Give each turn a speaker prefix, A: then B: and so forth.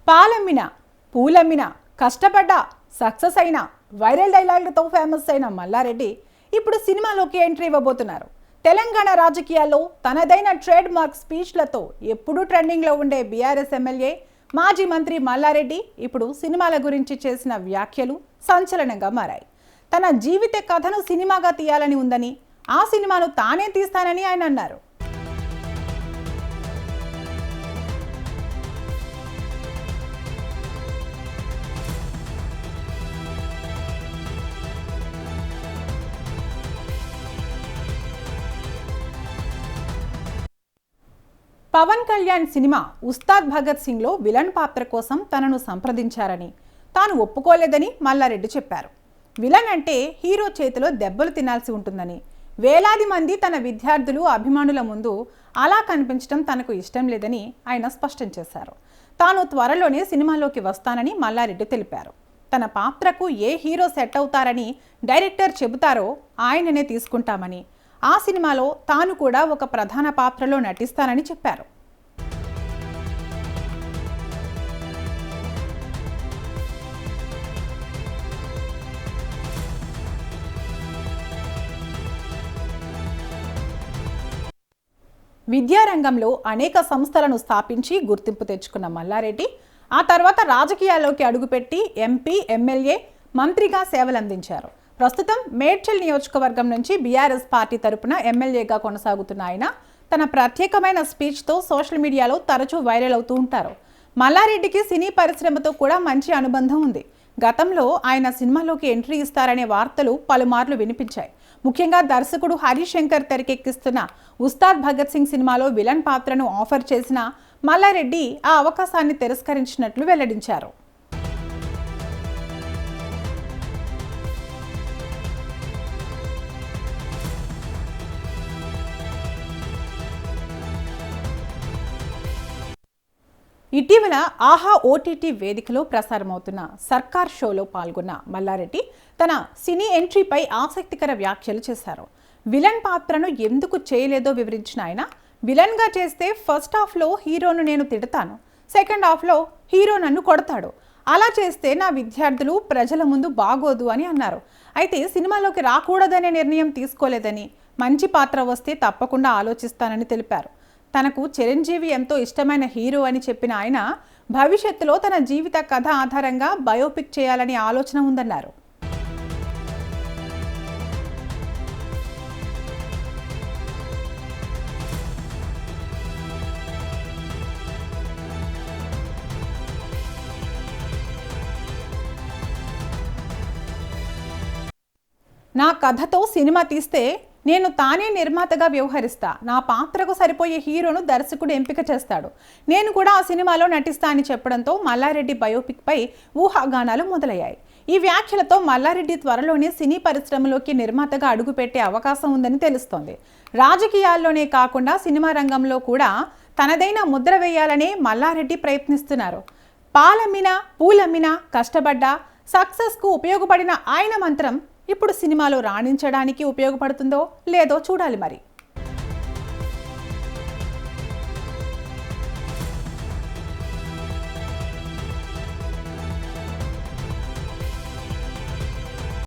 A: పాలమ్మిన పూలమ్మిన కష్టపడ్డ సక్సెస్ అయిన viral డైలాగులతో famous అయిన మల్లారెడ్డి ఇప్పుడు సినిమాలోకి ఎంట్రీ ఇవ్వబోతున్నారు. తెలంగాణ రాజకీయాల్లో తనదైన ట్రేడ్ మార్క్ స్పీచ్లతో ఎప్పుడూ ట్రెండింగ్లో ఉండే బీఆర్ఎస్ ఎమ్మెల్యే మాజీ మంత్రి మల్లారెడ్డి ఇప్పుడు సినిమాల గురించి చేసిన వ్యాఖ్యలు సంచలనంగా మారాయి. తన జీవిత కథను సినిమాగా తీయాలని ఉందని, ఆ సినిమాను తానే తీస్తానని ఆయన అన్నారు. పవన్ కళ్యాణ్ సినిమా ఉస్తాద్ భగత్ సింగ్లో విలన్ పాత్ర కోసం తనను సంప్రదించారని, తాను ఒప్పుకోలేదని మల్లారెడ్డి చెప్పారు. విలన్ అంటే హీరో చేతిలో దెబ్బలు తినాల్సి ఉంటుందని, వేలాది మంది తన విద్యార్థులు అభిమానుల ముందు అలా కనిపించడం తనకు ఇష్టం లేదని ఆయన స్పష్టం చేశారు. తాను త్వరలోనే సినిమాలోకి వస్తానని మల్లారెడ్డి తెలిపారు. తన పాత్రకు ఏ హీరో సెట్ అవుతారని డైరెక్టర్ చెబుతారో ఆయననే తీసుకుంటామని, ఆ సినిమాలో తాను కూడా ఒక ప్రధాన పాత్రలో నటిస్తానని చెప్పారు. విద్యారంగంలో అనేక సంస్థలను స్థాపించి గుర్తింపు తెచ్చుకున్న మల్లారెడ్డి ఆ తర్వాత రాజకీయాల్లోకి అడుగుపెట్టి ఎంపీ, ఎమ్మెల్యే, మంత్రిగా సేవలందించారు. ప్రస్తుతం మేడ్చల్ నియోజకవర్గం నుంచి బీఆర్ఎస్ పార్టీ తరపున ఎమ్మెల్యేగా కొనసాగుతున్న ఆయన తన ప్రత్యేకమైన స్పీచ్తో సోషల్ మీడియాలో తరచూ వైరల్ అవుతూ ఉంటారు. మల్లారెడ్డికి సినీ పరిశ్రమతో కూడా మంచి అనుబంధం ఉంది. గతంలో ఆయన సినిమాలోకి ఎంట్రీ ఇస్తారనే వార్తలు పలుమార్లు వినిపించాయి. ముఖ్యంగా దర్శకుడు హరిశంకర్ తెరకెక్కిస్తున్న ఉస్తాద్ భగత్ సింగ్ సినిమాలో విలన్ పాత్రను ఆఫర్ చేసిన మల్లారెడ్డి ఆ అవకాశాన్ని తిరస్కరించినట్లు వెల్లడించారు. ఇటీవల ఆహా ఓటీటీ వేదికలో ప్రసారమవుతున్న సర్కార్ షోలో పాల్గొన్న మల్లారెడ్డి తన సినీ ఎంట్రీపై ఆసక్తికర వ్యాఖ్యలు చేశారు. విలన్ పాత్రను ఎందుకు చేయలేదో వివరించిన ఆయన, విలన్గా చేస్తే ఫస్ట్ హాఫ్లో హీరోను నేను తిడతాను, సెకండ్ హాఫ్లో హీరో నన్ను కొడతాడు, అలా చేస్తే నా విద్యార్థులు ప్రజల ముందు బాగోదు అని అన్నారు. అయితే సినిమాలోకి రాకూడదనే నిర్ణయం తీసుకోలేదని, మంచి పాత్ర వస్తే తప్పకుండా ఆలోచిస్తానని తెలిపారు. తనకు చిరంజీవి ఎంతో ఇష్టమైన హీరో అని చెప్పిన ఆయన భవిష్యత్తులో తన జీవిత కథ ఆధారంగా బయోపిక్ చేయాలని ఆలోచన ఉందన్నారు. నా కథతో సినిమా తీస్తే నేను తానే నిర్మాతగా వ్యవహరిస్తా, నా పాత్రకు సరిపోయే హీరోను దర్శకుడు ఎంపిక చేస్తాడు, నేను కూడా ఆ సినిమాలో నటిస్తా అని చెప్పడంతో మల్లారెడ్డి బయోపిక్పై ఊహాగానాలు మొదలయ్యాయి. ఈ వ్యాఖ్యలతో మల్లారెడ్డి త్వరలోనే సినీ పరిశ్రమలోకి నిర్మాతగా అడుగుపెట్టే అవకాశం ఉందని తెలుస్తోంది. రాజకీయాల్లోనే కాకుండా సినిమా రంగంలో కూడా తనదైన ముద్ర వేయాలనే మల్లారెడ్డి ప్రయత్నిస్తున్నారు. పాలమ్మినా పూలమ్మినా కష్టపడ్డా సక్సెస్కు ఉపయోగపడిన ఆయన మంత్రం ఇప్పుడు సినిమాలో రాణించడానికి ఉపయోగపడుతుందో లేదో చూడాలి మరి.